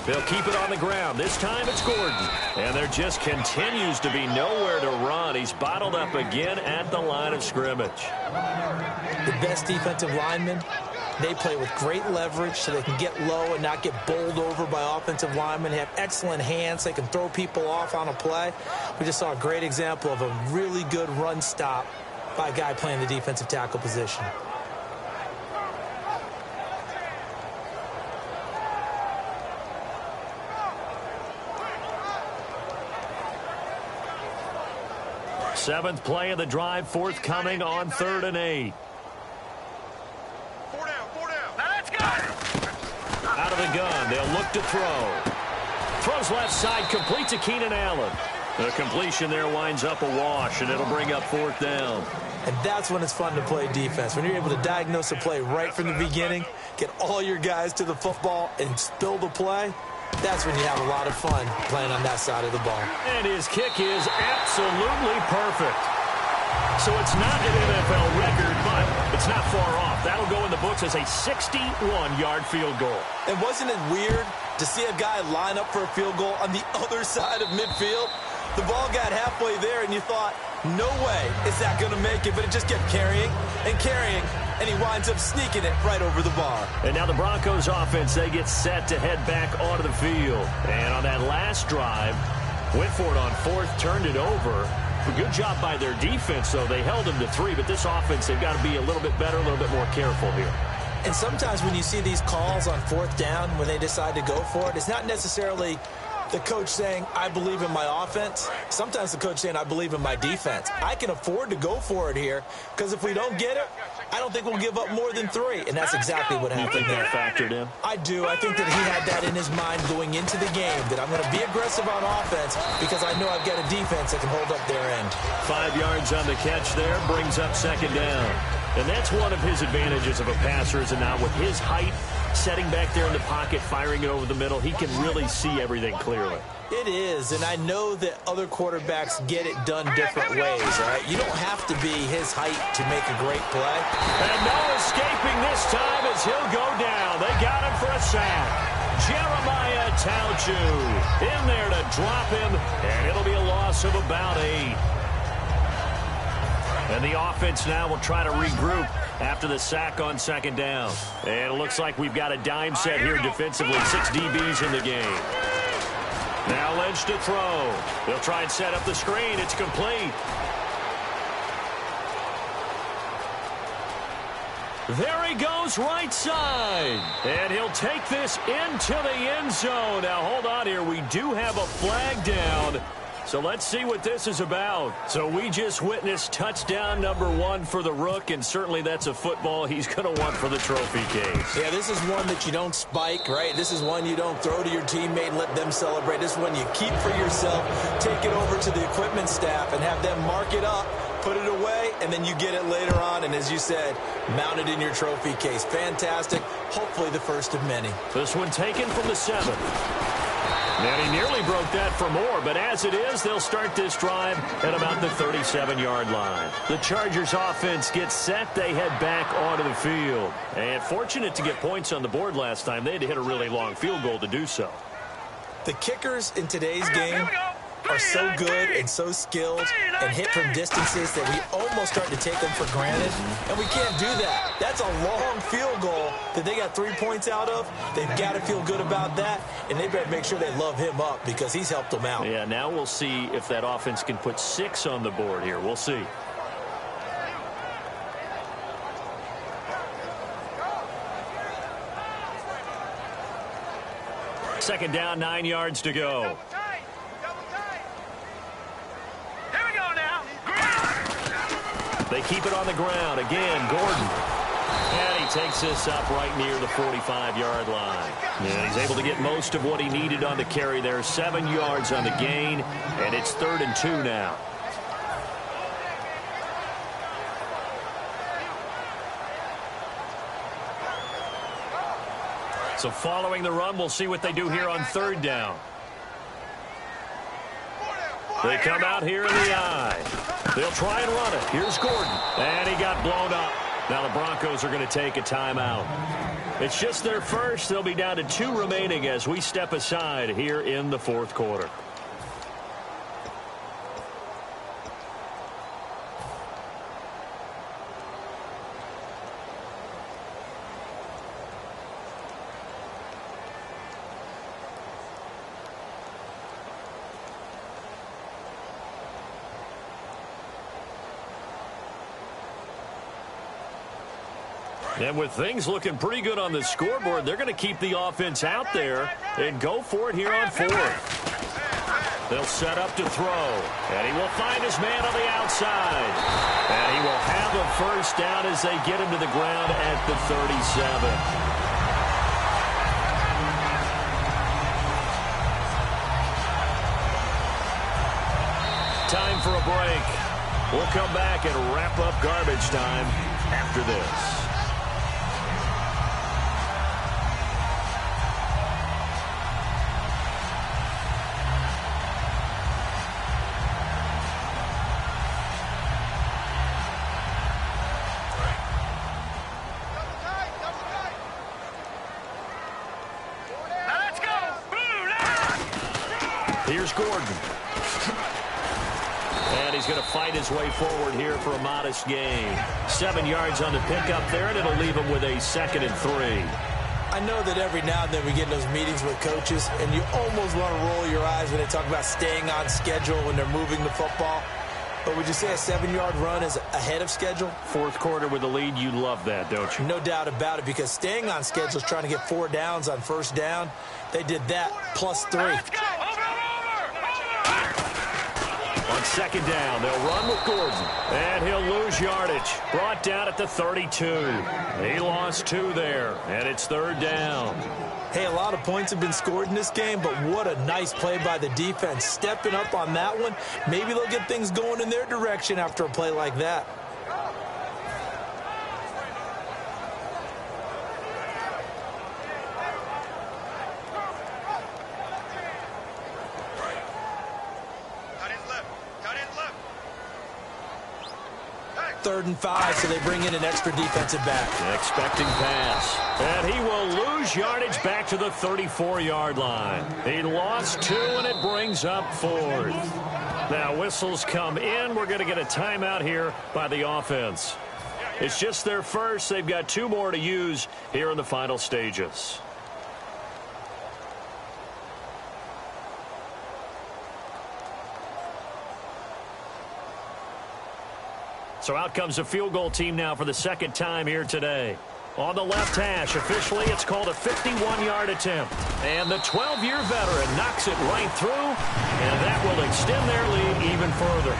They'll keep it on the ground. This time it's Gordon. And there just continues to be nowhere to run. He's bottled up again at the line of scrimmage. The best defensive linemen, they play with great leverage so they can get low and not get bowled over by offensive linemen. They have excellent hands. They can throw people off on a play. We just saw a great example of a really good run stop by a guy playing the defensive tackle position. Seventh play of the drive, forthcoming on 3rd and 8. 4 down. Now let's go. Out of the gun, they'll look to throw. Throws left side, complete to Keenan Allen. The completion there winds up a wash, and it'll bring up 4th down. And that's when it's fun to play defense. When you're able to diagnose a play right from the beginning, get all your guys to the football, and spill the play, that's when you have a lot of fun playing on that side of the ball. And his kick is absolutely perfect. So it's not an NFL record, but it's not far off. That'll go in the books as a 61-yard field goal. And wasn't it weird to see a guy line up for a field goal on the other side of midfield? The ball got halfway there, and you thought, no way is that going to make it, but it just kept carrying and carrying, and he winds up sneaking it right over the bar. And now the Broncos offense, they get set to head back onto the field. And on that last drive, went for it on 4th, turned it over. A good job by their defense, though. They held them to 3, but this offense, they've got to be a little bit better, a little bit more careful here. And sometimes when you see these calls on 4th down, when they decide to go for it, it's not necessarily the coach saying, I believe in my offense. Sometimes the coach saying, I believe in my defense. I can afford to go for it here because if we don't get it, I don't think we'll give up more than 3. And that's exactly what happened there. Factored in? I do. I think that he had that in his mind going into the game, that I'm going to be aggressive on offense because I know I've got a defense that can hold up their end. 5 yards on the catch there, brings up 2nd down. And that's one of his advantages of a passer, is now with his height, setting back there in the pocket, firing it over the middle, he can really see everything clearly. It is, and I know that other quarterbacks get it done different ways, right? You don't have to be his height to make a great play. And no escaping this time as he'll go down. They got him for a sack. Jeremiah Tauchu in there to drop him, and it'll be a loss of about 8. And the offense now will try to regroup after the sack on 2nd down. And it looks like we've got a dime set here defensively. 6 DBs in the game. Now Lynch to throw. They'll try and set up the screen. It's complete. There he goes right side. And he'll take this into the end zone. Now, hold on here. We do have a flag down. So let's see what this is about. So we just witnessed touchdown number 1 for the Rook, and certainly that's a football he's going to want for the trophy case. Yeah, this is one that you don't spike, right? This is one you don't throw to your teammate and let them celebrate. This is one you keep for yourself, take it over to the equipment staff and have them mark it up, put it away, and then you get it later on, and as you said, mount it in your trophy case. Fantastic. Hopefully the first of many. This one taken from the 7. And he nearly broke that for more, but as it is, they'll start this drive at about the 37-yard line. The Chargers offense gets set. They head back onto the field. And fortunate to get points on the board last time. They had to hit a really long field goal to do so. The kickers in today's game are so good and so skilled and hit from distances that we almost start to take them for granted, and we can't do that. That's a long field goal that they got 3 points out of. They've got to feel good about that, and they better make sure they love him up because he's helped them out. Yeah, now we'll see if that offense can put 6 on the board here. We'll see. Second down, 9 yards to go. They keep it on the ground. Again, Gordon. And he takes this up right near the 45-yard line. And he's able to get most of what he needed on the carry there. 7 yards on the gain, and it's 3rd and 2 now. So following the run, we'll see what they do here on 3rd down. They come out here in the eye. They'll try and run it. Here's Gordon. And he got blown up. Now the Broncos are going to take a timeout. It's just their first. They'll be down to 2 remaining as we step aside here in the 4th quarter. And with things looking pretty good on the scoreboard, they're going to keep the offense out there and go for it here on 4th. They'll set up to throw. And he will find his man on the outside. And he will have a first down as they get him to the ground at the 37. Time for a break. We'll come back and wrap up garbage time after this. Here's Gordon. And he's going to fight his way forward here for a modest gain. 7 yards on the pickup there, and it'll leave him with a 2nd and 3. I know that every now and then we get in those meetings with coaches, and you almost want to roll your eyes when they talk about staying on schedule when they're moving the football. But would you say a 7-yard run is ahead of schedule? 4th quarter with the lead, you love that, don't you? No doubt about it, because staying on schedule is trying to get 4 downs on 1st down. They did that plus 3. Let's go. On 2nd down, they'll run with Gordon. And he'll lose yardage. Brought down at the 32. He lost 2 there, and it's 3rd down. Hey, a lot of points have been scored in this game, but what a nice play by the defense. Stepping up on that one, maybe they'll get things going in their direction after a play like that. Third and 5, so they bring in an extra defensive back. Expecting pass. And he will lose yardage back to the 34-yard line. He lost 2, and it brings up 4th. Now, whistles come in. We're going to get a timeout here by the offense. It's just their first. They've got 2 more to use here in the final stages. So out comes a field goal team now for the second time here today. On the left hash, officially, it's called a 51-yard attempt. And the 12-year veteran knocks it right through, and that will extend their lead even further.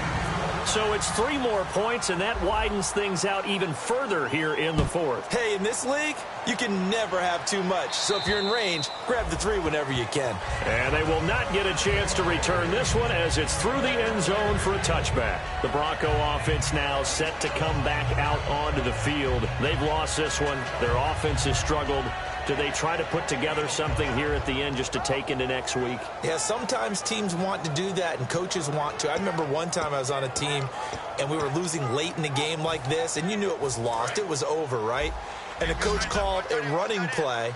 So it's 3 more points, and that widens things out even further here in the fourth. Hey, in this league, you can never have too much. So if you're in range, grab the 3 whenever you can. And they will not get a chance to return this one as it's through the end zone for a touchback. The Bronco offense now set to come back out onto the field. They've lost this one. Their offense has struggled. Do they try to put together something here at the end just to take into next week? Yeah, sometimes teams want to do that and coaches want to. I remember one time I was on a team and we were losing late in the game like this, and you knew it was lost. It was over, right? And the coach called a running play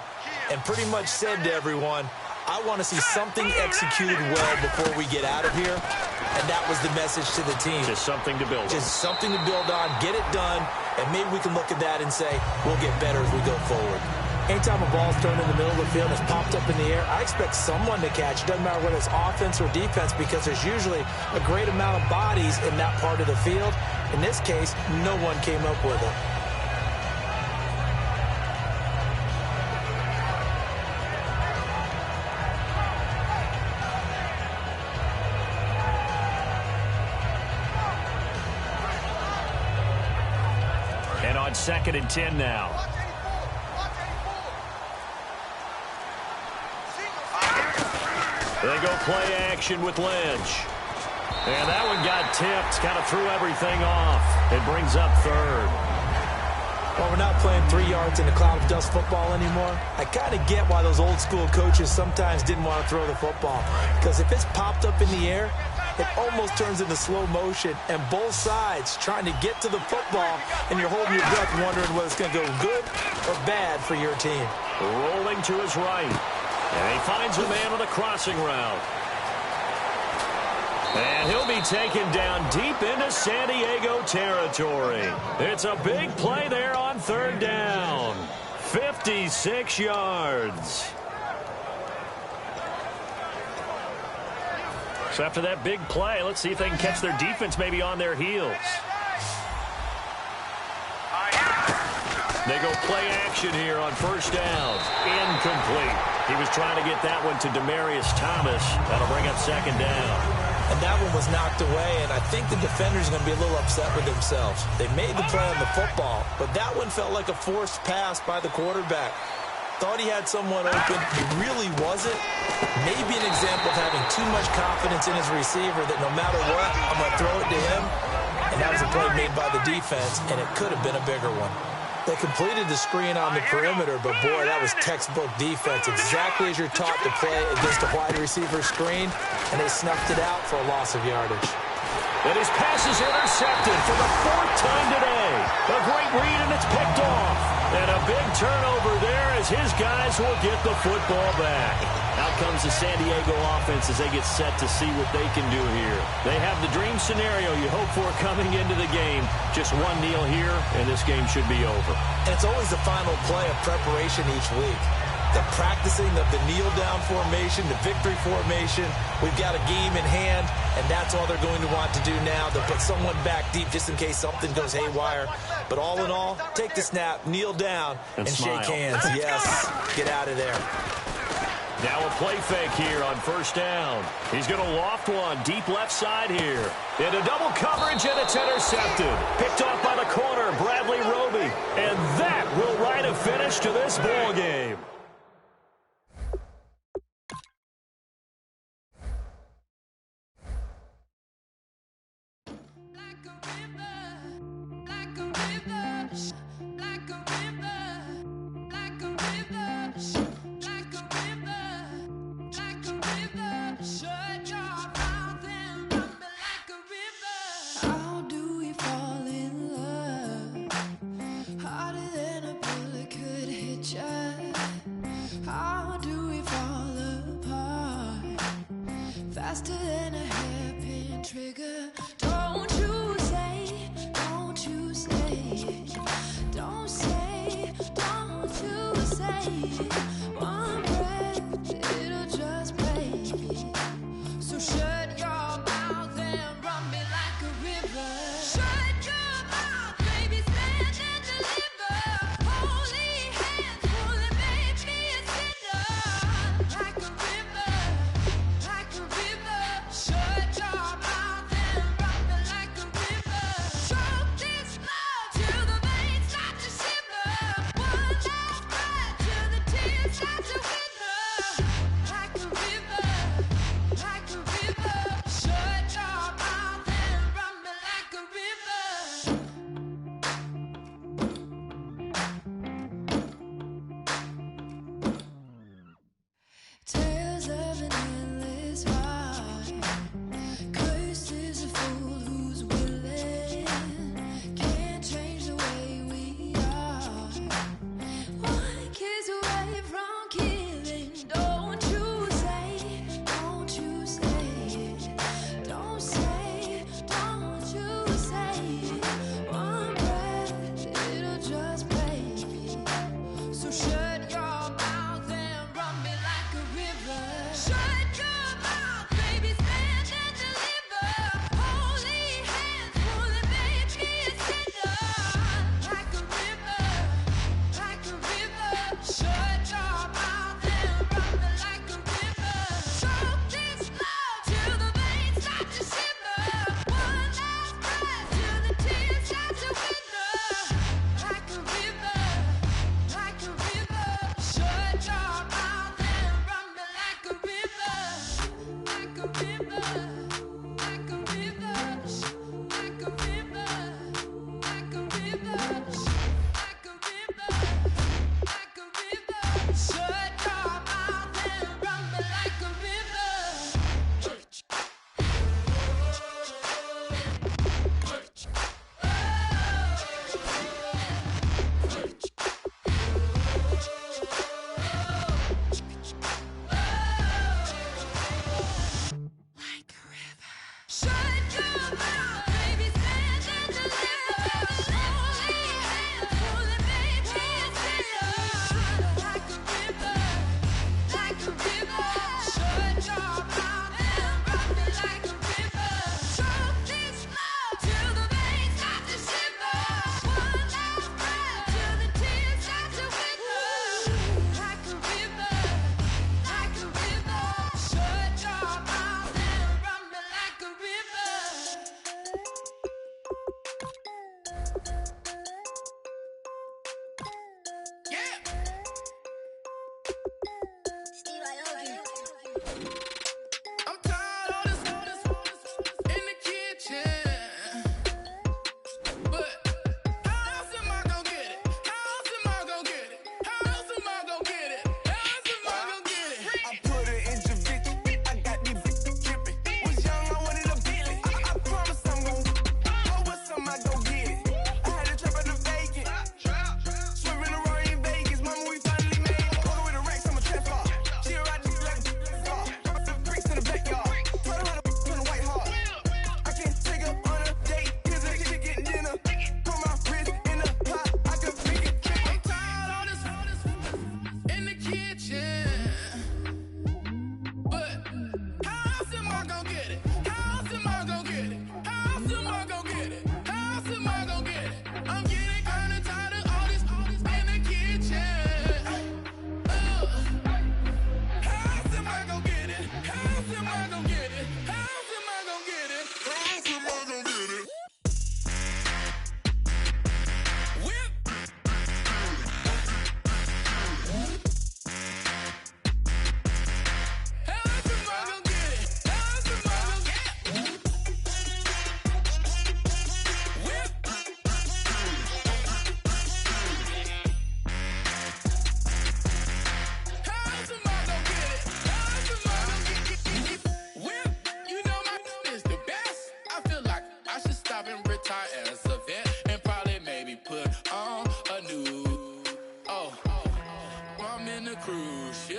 and pretty much said to everyone, I want to see something executed well before we get out of here. And that was the message to the team. Just something to build on. Just something to build on, get it done, and maybe we can look at that and say, we'll get better as we go forward. Anytime a ball's thrown in the middle of the field and it's popped up in the air, I expect someone to catch it. Doesn't matter whether it's offense or defense, because there's usually a great amount of bodies in that part of the field. In this case, no one came up with it. And on 2nd and 10 now. They go play action with Lynch. And that one got tipped, kind of threw everything off. It brings up 3rd. Well, we're not playing 3 yards in a cloud of dust football anymore. I kind of get why those old school coaches sometimes didn't want to throw the football. Because if it's popped up in the air, it almost turns into slow motion. And both sides trying to get to the football, and you're holding your breath wondering whether it's going to go good or bad for your team. Rolling to his right. And he finds a man on a crossing route. And he'll be taken down deep into San Diego territory. It's a big play there on 3rd down. 56 yards. So after that big play, let's see if they can catch their defense maybe on their heels. They go play action here on 1st down. Incomplete. He was trying to get that one to Demaryius Thomas. That'll bring up 2nd down. And that one was knocked away, and I think the defenders are going to be a little upset with themselves. They made the play on the football, but that one felt like a forced pass by the quarterback. Thought he had someone open. He really wasn't. Maybe an example of having too much confidence in his receiver that no matter what, I'm going to throw it to him. And that was a play made by the defense, and it could have been a bigger one. They completed the screen on the perimeter, but boy, that was textbook defense. Exactly as you're taught to play against a wide receiver screen, and they snuffed it out for a loss of yardage. And his pass is intercepted for the 4th time today. A great read, and it's picked off. And a big turnover there as his guys will get the football back. Out comes the San Diego offense as they get set to see what they can do here. They have the dream scenario you hope for coming into the game. Just one kneel here, and this game should be over. And it's always the final play of preparation each week. The practicing of the kneel-down formation, the victory formation. We've got a game in hand, and that's all they're going to want to do now. They'll put someone back deep just in case something goes haywire. But all in all, take the snap, kneel down, and shake hands. Yes, get out of there. Now a play fake here on 1st down. He's going to loft one deep left side here. Into double coverage, and it's intercepted. Picked off by the corner, Bradley Roby. And that will write a finish to this ball game. Faster than a hairpin trigger. Don't you say, don't you say, don't say, don't you say. One breath, it'll just break. So shut your mouth and run me like a river. Shut your mouth.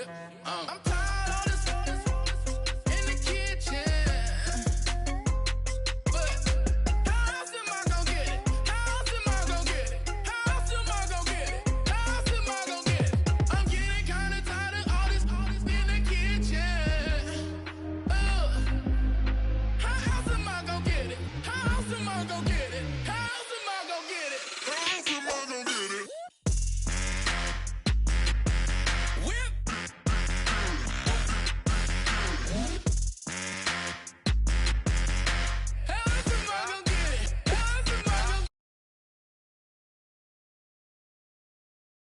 Yeah. I'm